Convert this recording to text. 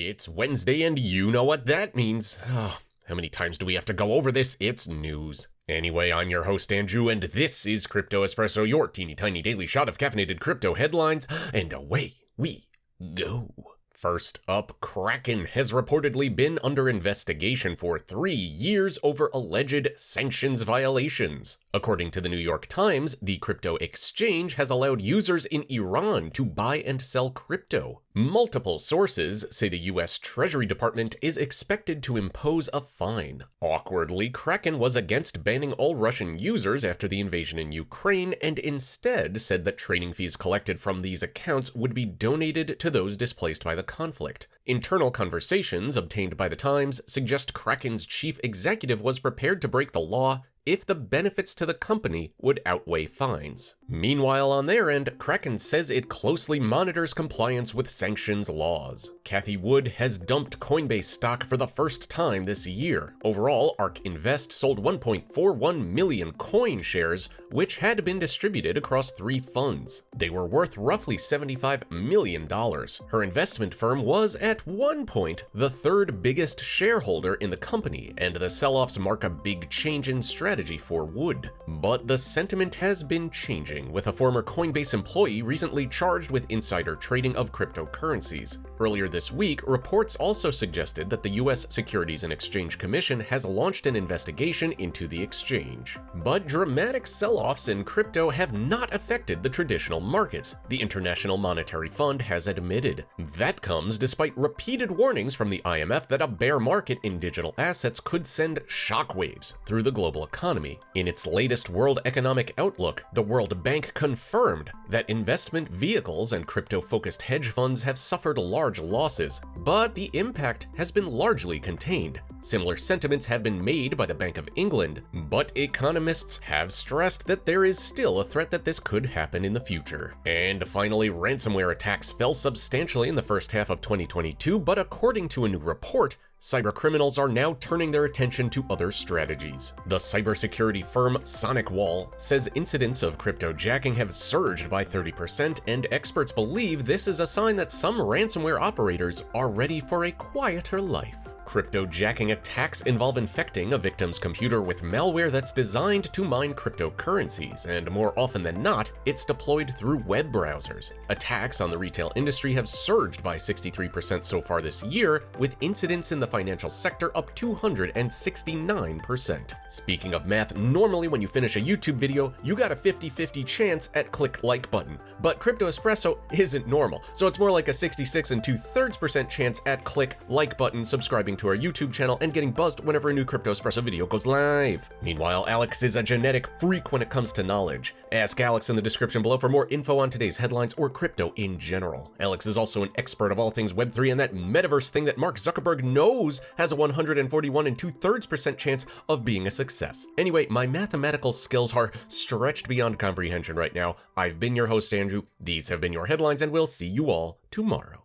It's Wednesday and you know what that means. Oh, how many times do we have to go over this? It's news. Anyway, I'm your host Andrew and this is Crypto Espresso, your teeny tiny daily shot of caffeinated crypto headlines, and away we go. First up, Kraken has reportedly been under investigation for 3 years over alleged sanctions violations. According to the New York Times, the crypto exchange has allowed users in Iran to buy and sell crypto. Multiple sources say the U.S. Treasury Department is expected to impose a fine. Awkwardly, Kraken was against banning all Russian users after the invasion in Ukraine and instead said that trading fees collected from these accounts would be donated to those displaced by the conflict. Internal conversations obtained by the Times suggest Kraken's chief executive was prepared to break the law if the benefits to the company would outweigh fines. Meanwhile, on their end, Kraken says it closely monitors compliance with sanctions laws. Cathie has dumped Coinbase stock for the first time this year. Overall, ARK Invest sold 1.41 million coin shares, which had been distributed across 3 funds. They were worth roughly $75 million. Her investment firm was at one point the 3rd biggest shareholder in the company, and the Selloffs mark a big change in strategy for Wood. But the sentiment has been changing, with a former Coinbase employee recently charged with insider trading of cryptocurrencies. Earlier this week, reports also suggested that the U.S. Securities and Exchange Commission has launched an investigation into the exchange. But dramatic sell-offs in crypto have not affected the traditional markets, the International Monetary Fund has admitted. That comes despite repeated warnings from the IMF that a bear market in digital assets could send shockwaves through the global economy. In its latest World Economic Outlook, the World Bank confirmed that investment vehicles and crypto-focused hedge funds have suffered large losses, but the impact has been largely contained. Similar sentiments have been made by the Bank of England, but economists have stressed that there is still a threat that this could happen in the future. And finally, ransomware attacks fell substantially in the first half of 2022, but according to a new report, cybercriminals are now turning their attention to other strategies. The cybersecurity firm SonicWall says incidents of cryptojacking have surged by 30%, and experts believe this is a sign that some ransomware operators are ready for a quieter life. Cryptojacking attacks involve infecting a victim's computer with malware that's designed to mine cryptocurrencies, and more often than not, it's deployed through web browsers. Attacks on the retail industry have surged by 63% so far this year, with incidents in the financial sector up 269%. Speaking of math, normally when you finish a YouTube video, you got a 50-50 chance at click like button. But Crypto Espresso isn't normal, so it's more like a 66 2/3% chance at click like button, subscribing to our YouTube channel, and getting buzzed whenever a new Crypto Espresso video goes live. Meanwhile, Alex is a genetic freak when it comes to knowledge. Ask Alex in the description below for more info on today's headlines or crypto in general. Alex is also an expert of all things Web3 and that metaverse thing that Mark Zuckerberg knows has a 141 2/3% chance of being a success. Anyway, my mathematical skills are stretched beyond comprehension right now. I've been your host, Andrew. These have been your headlines, and we'll see you all tomorrow.